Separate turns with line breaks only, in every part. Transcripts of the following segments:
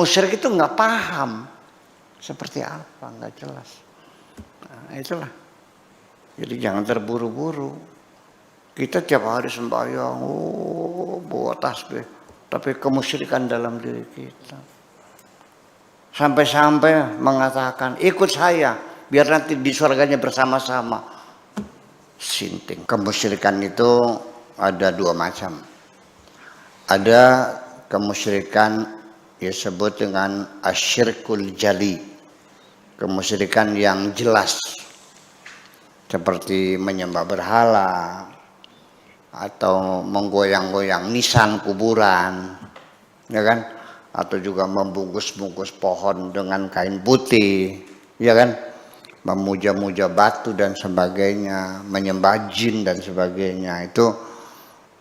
Musyrik itu nggak paham seperti apa, nggak jelas. Nah, itulah. Jadi jangan terburu-buru. Kita tiap hari sembahyang, bawa tasbih, tapi kemusyrikan dalam diri kita. Sampai-sampai mengatakan, ikut saya, biar nanti di surganya bersama-sama. Sinting. Kemusyrikan itu ada dua macam. Ada kemusyrikan disebut dengan asyirkul jali. Kemusyrikan yang jelas. Seperti menyembah berhala. Atau menggoyang-goyang nisan kuburan. Ya kan? Atau juga membungkus-bungkus pohon dengan kain putih. Ya kan? Memuja-muja batu dan sebagainya. Menyembah jin dan sebagainya. Itu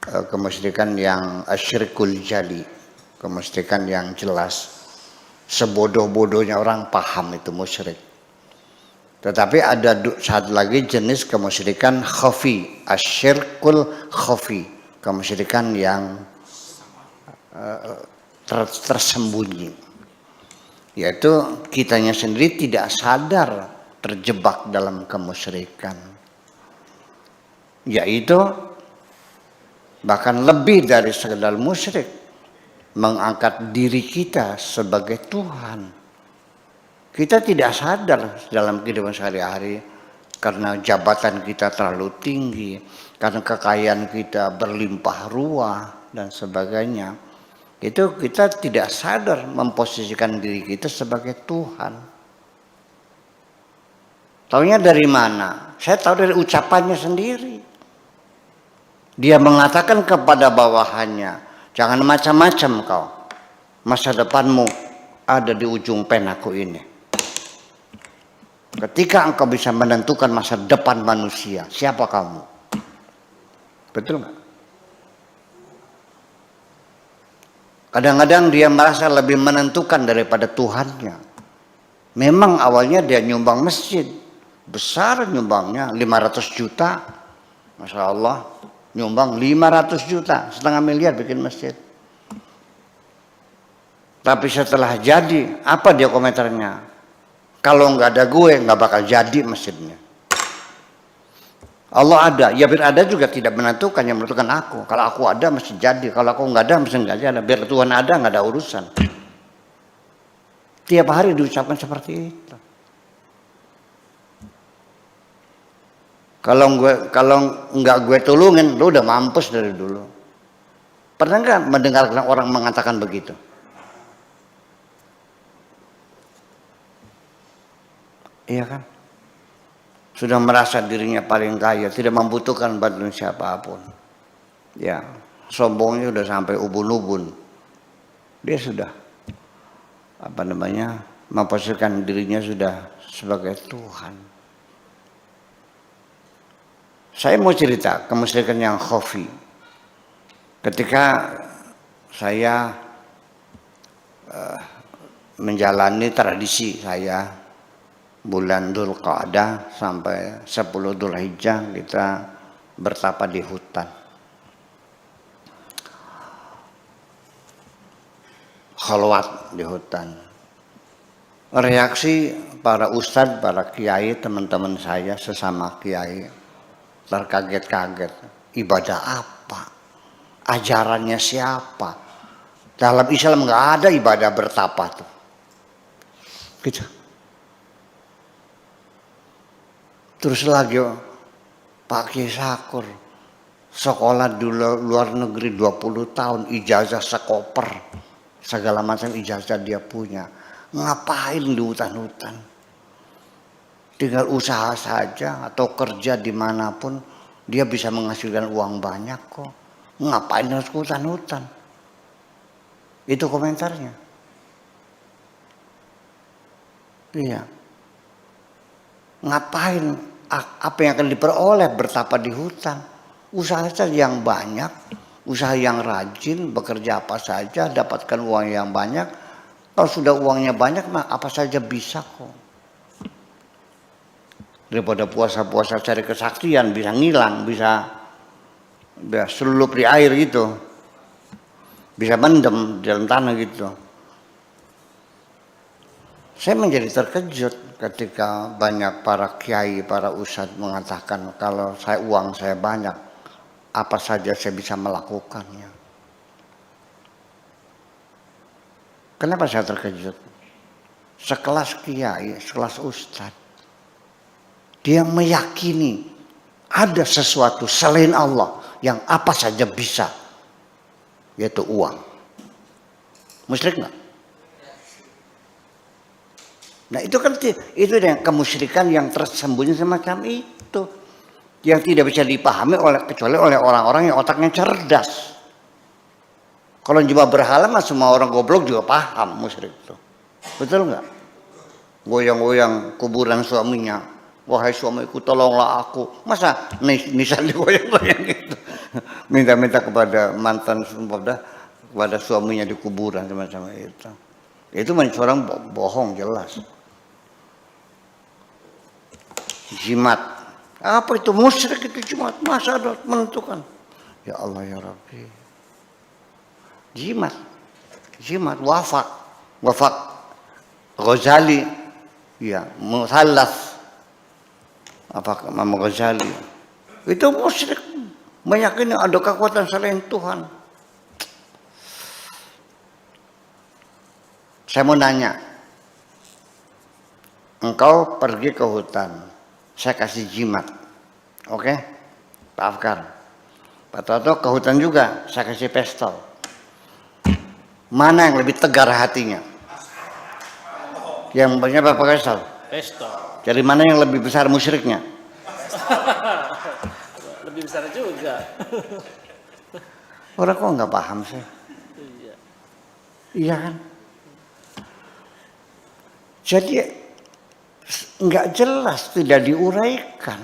kemusyrikan yang asyirkul jali, kemusyrikan yang jelas, sebodoh-bodohnya orang paham itu musyrik. Tetapi ada satu lagi jenis kemusyrikan khafi, asyirkul khafi, kemusyrikan yang tersembunyi, yaitu kitanya sendiri tidak sadar terjebak dalam kemusyrikan, yaitu bahkan lebih dari sekedar musyrik, mengangkat diri kita sebagai Tuhan. Kita tidak sadar dalam kehidupan sehari-hari karena jabatan kita terlalu tinggi, karena kekayaan kita berlimpah ruah dan sebagainya. Itu kita tidak sadar memposisikan diri kita sebagai Tuhan. Taunya dari mana? Saya tahu dari ucapannya sendiri. Dia mengatakan kepada bawahannya, jangan macam-macam kau. Masa depanmu ada di ujung penaku ini. Ketika engkau bisa menentukan masa depan manusia, siapa kamu? Betul nggak? Kadang-kadang dia merasa lebih menentukan daripada Tuhannya. Memang awalnya dia nyumbang masjid. Besar nyumbangnya, 500 juta. Masya Allah. Nyumbang 500 juta, setengah miliar bikin masjid. Tapi setelah jadi, apa dia komentarnya? Kalau nggak ada gue, nggak bakal jadi masjidnya. Allah ada, ya biar ada juga tidak menentukan, yang menentukan aku. Kalau aku ada mesti jadi, kalau aku nggak ada mesti nggak jadi. Biar Tuhan ada, nggak ada urusan. Tiap hari diucapkan seperti itu. Kalau nggak gue tolongin, lu udah mampus dari dulu. Pernah nggak mendengar orang mengatakan begitu? Iya kan? Sudah merasa dirinya paling kaya, tidak membutuhkan bantuan siapapun. Ya, sombongnya udah sampai ubun-ubun. Dia sudah memposisikan dirinya sudah sebagai Tuhan. Saya mau cerita kemusyrikan yang khafi. Ketika saya menjalani tradisi saya bulan Dzulqa'dah sampai 10 Dzulhijjah kita bertapa di hutan. Khalwat di hutan. Reaksi para ustadz, para kiai, teman-teman saya sesama kiai terkaget-kaget. Ibadah apa? Ajarannya siapa? Dalam Islam nggak ada ibadah bertapa tuh. Gitu. Terus lagi Pak Kiai Sakur sekolah di luar negeri 20 tahun, ijazah sekoper, segala macam ijazah dia punya. Ngapain di hutan-hutan? Tinggal usaha saja atau kerja dimanapun dia bisa menghasilkan uang banyak kok. Ngapain harus ke hutan-hutan? Itu komentarnya. Iya. Ngapain? Apa yang akan diperoleh bertapa di hutan? Usaha saja yang banyak, usaha yang rajin, bekerja apa saja, dapatkan uang yang banyak. Kalau sudah uangnya banyak, mah apa saja bisa kok. Daripada puasa-puasa cari kesaktian, bisa ngilang, bisa seluruh di air gitu, bisa mendem di dalam tanah gitu. Saya menjadi terkejut ketika banyak para kiai, para ustadz mengatakan kalau uang saya banyak, apa saja saya bisa melakukannya. Kenapa saya terkejut? Sekelas kiai, sekelas ustadz, dia meyakini ada sesuatu selain Allah yang apa saja bisa, yaitu uang. Musyrik nggak? Nah itu kan itu yang kemusyrikan yang tersembunyi semacam itu, yang tidak bisa dipahami kecuali oleh orang-orang yang otaknya cerdas. Kalau cuma berhala mah semua orang goblok juga paham musyrik itu. Betul nggak? Goyang-goyang kuburan suaminya. Wahai suamiku tolonglah aku. Masa nisan digoyang-goyang gitu. Minta-minta kepada mantan kepada suaminya di kuburan semacam itu. Itu orang bohong jelas. Jimat. Apa itu musyrik itu jimat? Masa ada menentukan? Ya Allah ya Rabbi. Jimat, wafak Ghazali, ya, Musallas, apa Imam Ghazali, itu musyrik, meyakini ada kekuatan selain Tuhan. Saya mau nanya, engkau pergi ke hutan, saya kasih jimat, oke? Pak Afkar, Pak Toto ke hutan juga, saya kasih pistol. Mana yang lebih tegar hatinya? Yang banyak apa pistol?
Pistol.
Jadi mana yang lebih besar musyriknya?
Lebih besar juga.
Orang kok nggak paham sih?
Iya.
Iya kan? Jadi nggak jelas, tidak diuraikan.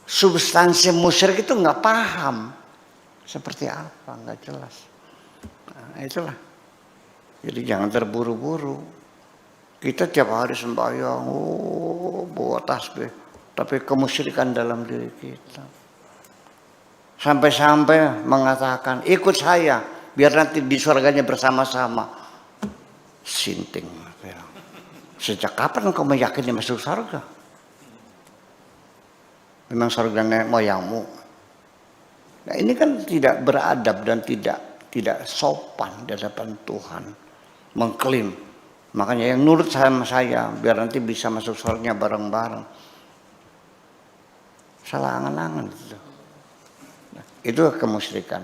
Substansi musyrik itu nggak paham. Seperti apa? Nggak jelas. Nah, itulah. Jadi jangan terburu-buru. Kita tiap hari sembahyang, bawa tasbih, tapi kemusyrikan dalam diri kita. Sampai-sampai mengatakan, ikut saya, biar nanti di surganya bersama-sama. Sinting. Sejak kapan engkau meyakini masuk surga? Memang surga nenek moyangmu. Nah ini kan tidak beradab dan tidak sopan di hadapan Tuhan. Mengklaim. Makanya yang nurut sama saya biar nanti bisa masuk surga bareng-bareng. Salah angan-angan itu. Nah, itu kemusyrikan.